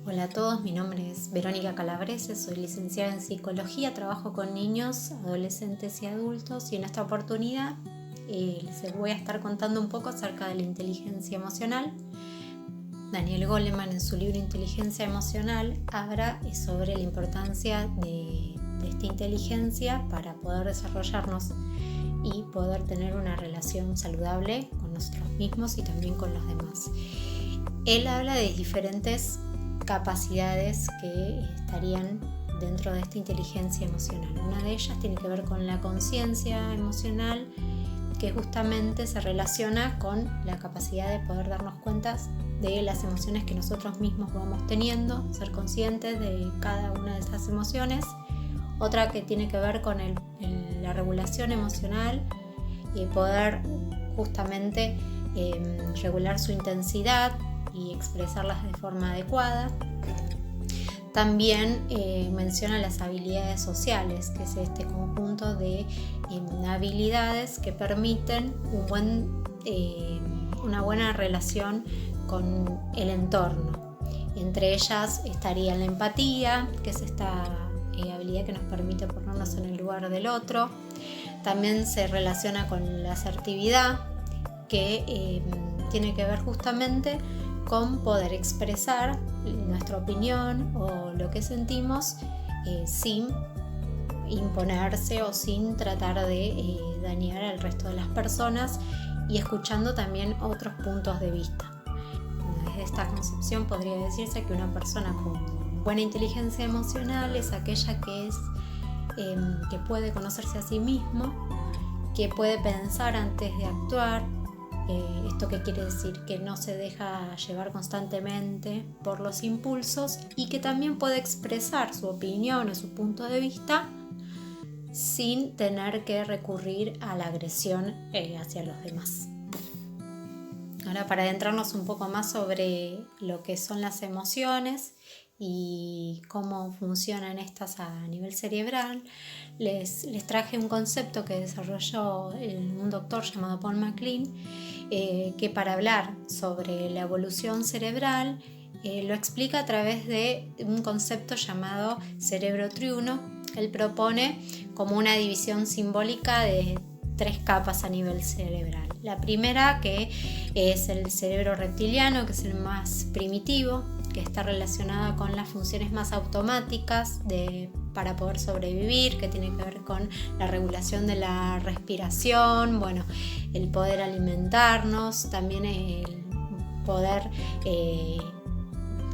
Hola a todos, mi nombre es Verónica Calabrese, soy licenciada en Psicología, trabajo con niños, adolescentes y adultos y en esta oportunidad les voy a estar contando un poco acerca de la inteligencia emocional. Daniel Goleman en su libro Inteligencia Emocional habla sobre la importancia de esta inteligencia para poder desarrollarnos y poder tener una relación saludable con nosotros mismos y también con los demás. Él habla de diferentes capacidades que estarían dentro de esta inteligencia emocional. Una de ellas tiene que ver con la conciencia emocional, que justamente se relaciona con la capacidad de poder darnos cuenta de las emociones que nosotros mismos vamos teniendo, ser conscientes de cada una de esas emociones. Otra que tiene que ver con la regulación emocional y poder justamente regular su intensidad y expresarlas de forma adecuada. También menciona las habilidades sociales, que es este conjunto de habilidades que permiten una buena relación con el entorno. Entre ellas estaría la empatía, que es esta habilidad que nos permite ponernos en el lugar del otro. También se relaciona con la asertividad, que tiene que ver justamente con poder expresar nuestra opinión o lo que sentimos sin imponerse o sin tratar de dañar al resto de las personas y escuchando también otros puntos de vista. Desde esta concepción podría decirse que una persona con buena inteligencia emocional es aquella que puede conocerse a sí mismo, que puede pensar antes de actuar. ¿Esto qué quiere decir? Que no se deja llevar constantemente por los impulsos y que también puede expresar su opinión o su punto de vista sin tener que recurrir a la agresión hacia los demás. Ahora, para adentrarnos un poco más sobre lo que son las emociones y cómo funcionan estas a nivel cerebral, les traje un concepto que desarrolló un doctor llamado Paul MacLean, que para hablar sobre la evolución cerebral lo explica a través de un concepto llamado cerebro triuno. Él propone como una división simbólica de 3 capas a nivel cerebral. La primera, que es el cerebro reptiliano, que es el más primitivo, que está relacionada con las funciones más automáticas para poder sobrevivir, que tiene que ver con la regulación de la respiración, el poder alimentarnos, también el poder,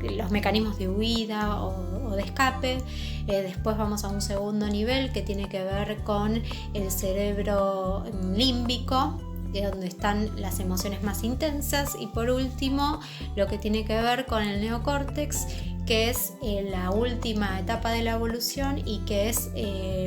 los mecanismos de huida o de escape. Después vamos a un segundo nivel que tiene que ver con el cerebro límbico, donde están las emociones más intensas, y por último lo que tiene que ver con el neocórtex, que es la última etapa de la evolución y que es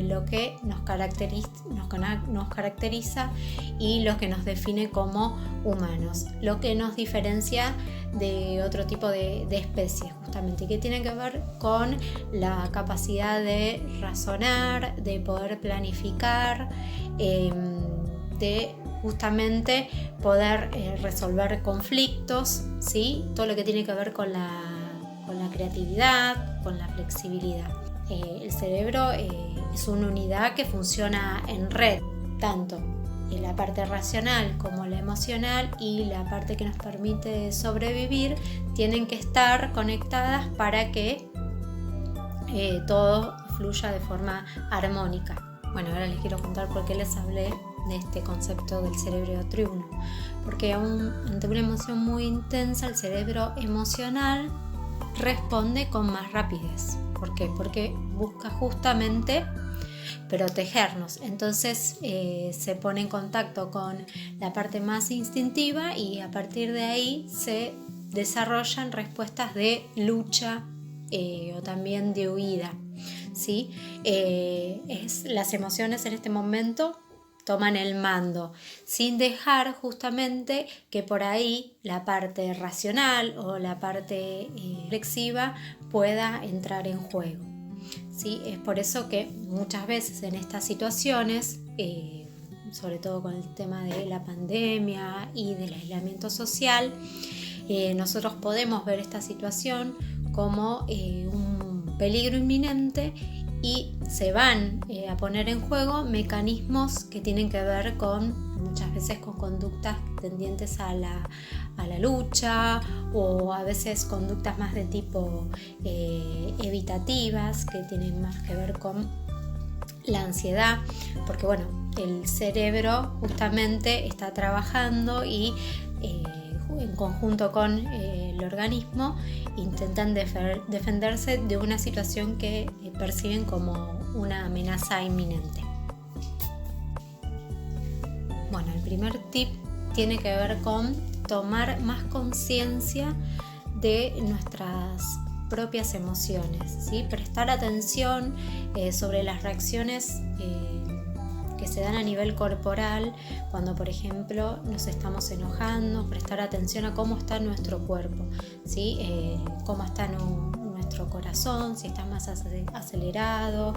lo que nos caracteriza y lo que nos define como humanos, lo que nos diferencia de otro tipo de especies, justamente, que tiene que ver con la capacidad de razonar, de poder planificar, de justamente poder resolver conflictos, ¿sí? Todo lo que tiene que ver con la creatividad, con la flexibilidad. El cerebro es una unidad que funciona en red, tanto en la parte racional como la emocional y la parte que nos permite sobrevivir tienen que estar conectadas para que todo fluya de forma armónica. Ahora les quiero contar por qué les hablé de este concepto del cerebro triuno, porque ante una emoción muy intensa el cerebro emocional responde con más rapidez. ¿Por qué? Porque busca justamente protegernos, entonces se pone en contacto con la parte más instintiva y a partir de ahí se desarrollan respuestas de lucha o también de huida, ¿sí? Las emociones en este momento toman el mando, sin dejar justamente que por ahí la parte racional o la parte reflexiva pueda entrar en juego, ¿sí? Es por eso que muchas veces en estas situaciones, sobre todo con el tema de la pandemia y del aislamiento social, nosotros podemos ver esta situación como un peligro inminente y se van a poner en juego mecanismos que tienen que ver muchas veces con conductas tendientes a la lucha, o a veces conductas más de tipo evitativas, que tienen más que ver con la ansiedad, porque bueno, el cerebro justamente está trabajando y en conjunto con el organismo intentan defenderse de una situación que perciben como una amenaza inminente. Bueno, el primer tip tiene que ver con tomar más conciencia de nuestras propias emociones, ¿sí? Prestar atención sobre las reacciones que se dan a nivel corporal cuando, por ejemplo, nos estamos enojando. Prestar atención a cómo está nuestro cuerpo, ¿sí? Cómo está nuestro corazón, si está más acelerado,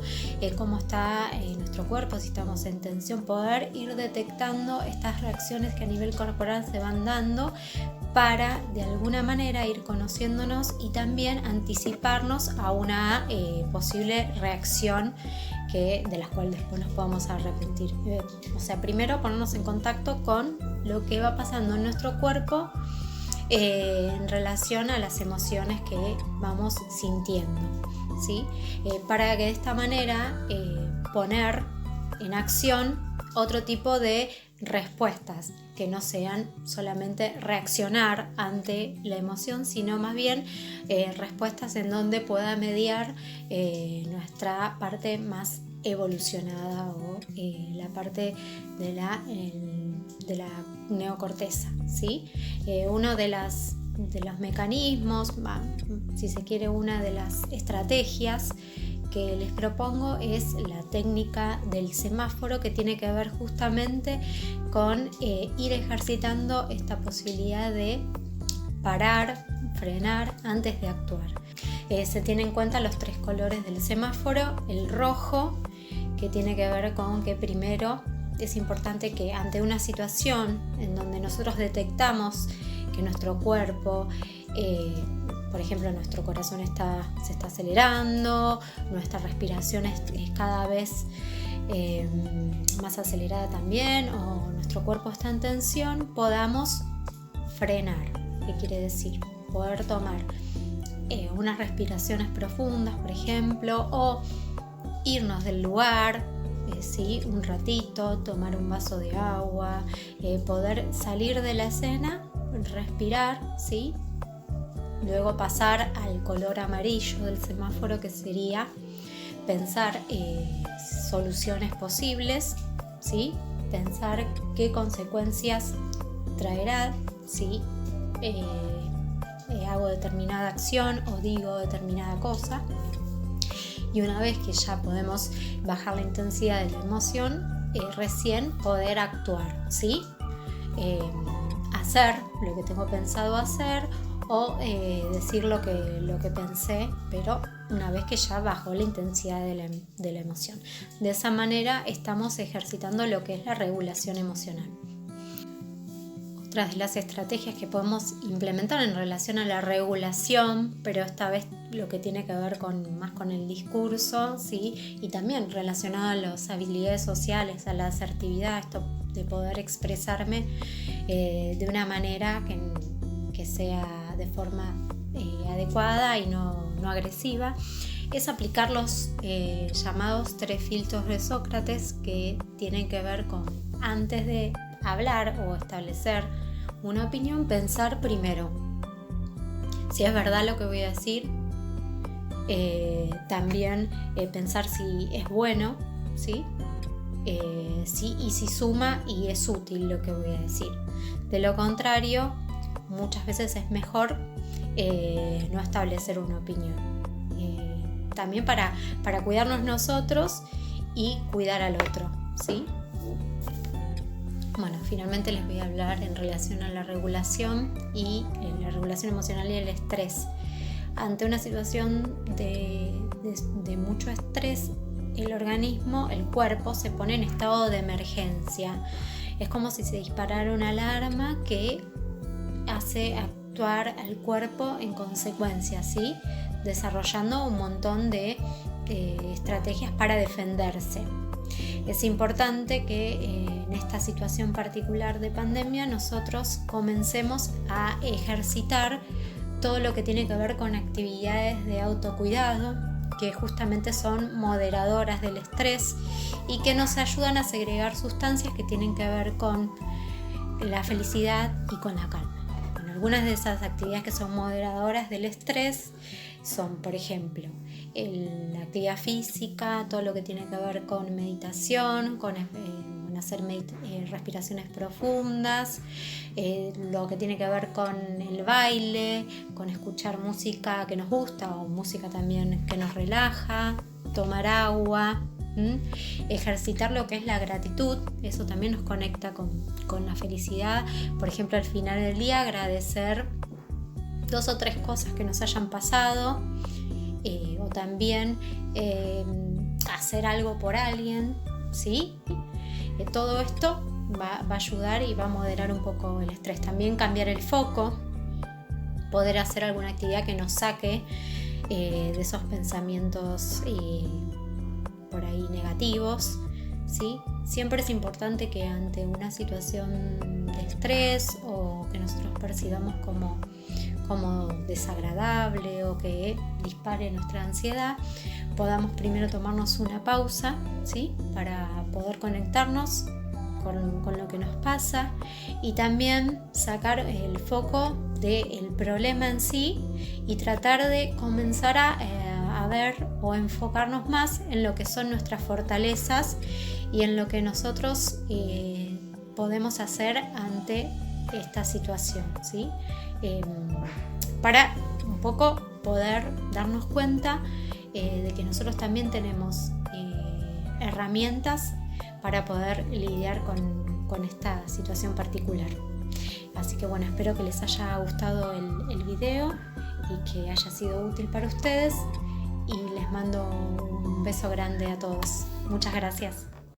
cómo está nuestro cuerpo, si estamos en tensión. Poder ir detectando estas reacciones que a nivel corporal se van dando para de alguna manera ir conociéndonos y también anticiparnos a una posible reacción de las cuales después nos podamos arrepentir. O sea, primero ponernos en contacto con lo que va pasando en nuestro cuerpo en relación a las emociones que vamos sintiendo, ¿sí? Para que de esta manera poner en acción otro tipo de respuestas que no sean solamente reaccionar ante la emoción, sino más bien respuestas en donde pueda mediar nuestra parte más evolucionada o la parte de la neocorteza, ¿sí? Uno de los mecanismos, si se quiere, una de las estrategias que les propongo es la técnica del semáforo, que tiene que ver justamente con ir ejercitando esta posibilidad de parar, frenar antes de actuar. Se tienen en cuenta los 3 colores del semáforo. El rojo, que tiene que ver con que primero es importante que ante una situación en donde nosotros detectamos que nuestro cuerpo, por ejemplo, nuestro corazón se está acelerando, nuestra respiración es cada vez más acelerada también, o nuestro cuerpo está en tensión, podamos frenar. ¿Qué quiere decir? Poder tomar unas respiraciones profundas, por ejemplo, o irnos del lugar, ¿sí? Un ratito, tomar un vaso de agua, poder salir de la escena, respirar, ¿sí? Luego pasar al color amarillo del semáforo, que sería pensar soluciones posibles, ¿sí? Pensar qué consecuencias traerá si hago determinada acción o digo determinada cosa. Y una vez que ya podemos bajar la intensidad de la emoción, recién poder actuar, ¿sí? Hacer lo que tengo pensado hacer, o decir lo que pensé, pero una vez que ya bajó la intensidad de la emoción. De esa manera estamos ejercitando lo que es la regulación emocional. Otras de las estrategias que podemos implementar en relación a la regulación, pero esta vez lo que tiene que ver más con el discurso, ¿sí? Y también relacionado a las habilidades sociales, a la asertividad, esto de poder expresarme de una manera que sea de forma adecuada y no agresiva, es aplicar los llamados 3 filtros de Sócrates, que tienen que ver con, antes de hablar o establecer una opinión, pensar primero si es verdad lo que voy a decir, también pensar si es bueno, ¿sí? Y si suma y es útil lo que voy a decir. De lo contrario, muchas veces es mejor no establecer una opinión. También para cuidarnos nosotros y cuidar al otro, ¿sí? Bueno, finalmente les voy a hablar en relación a la regulación y la regulación emocional y el estrés. Ante una situación de mucho estrés, el organismo, el cuerpo, se pone en estado de emergencia. Es como si se disparara una alarma que hace actuar al cuerpo en consecuencia, ¿sí? Desarrollando un montón de estrategias para defenderse. Es importante que en esta situación particular de pandemia nosotros comencemos a ejercitar todo lo que tiene que ver con actividades de autocuidado, que justamente son moderadoras del estrés y que nos ayudan a segregar sustancias que tienen que ver con la felicidad y con la calma. Bueno, algunas de esas actividades que son moderadoras del estrés son, por ejemplo, la actividad física, todo lo que tiene que ver con meditación, con hacer respiraciones profundas, lo que tiene que ver con el baile, con escuchar música que nos gusta o música también que nos relaja, tomar agua, ejercitar lo que es la gratitud. Eso también nos conecta con la felicidad. Por ejemplo, al final del día agradecer 2 o 3 cosas que nos hayan pasado, o también hacer algo por alguien, ¿sí? Todo esto va a ayudar y va a moderar un poco el estrés. También cambiar el foco, poder hacer alguna actividad que nos saque de esos pensamientos por ahí negativos, ¿sí? Siempre es importante que ante una situación de estrés o que nosotros percibamos como desagradable o que dispare nuestra ansiedad, podamos primero tomarnos una pausa, ¿sí? Para poder conectarnos con lo que nos pasa y también sacar el foco del problema en sí y tratar de comenzar a ver o enfocarnos más en lo que son nuestras fortalezas y en lo que nosotros podemos hacer ante esta situación, ¿sí? Para un poco poder darnos cuenta de que nosotros también tenemos herramientas para poder lidiar con esta situación particular. Así que bueno, espero que les haya gustado el video y que haya sido útil para ustedes y les mando un beso grande a todos. Muchas gracias.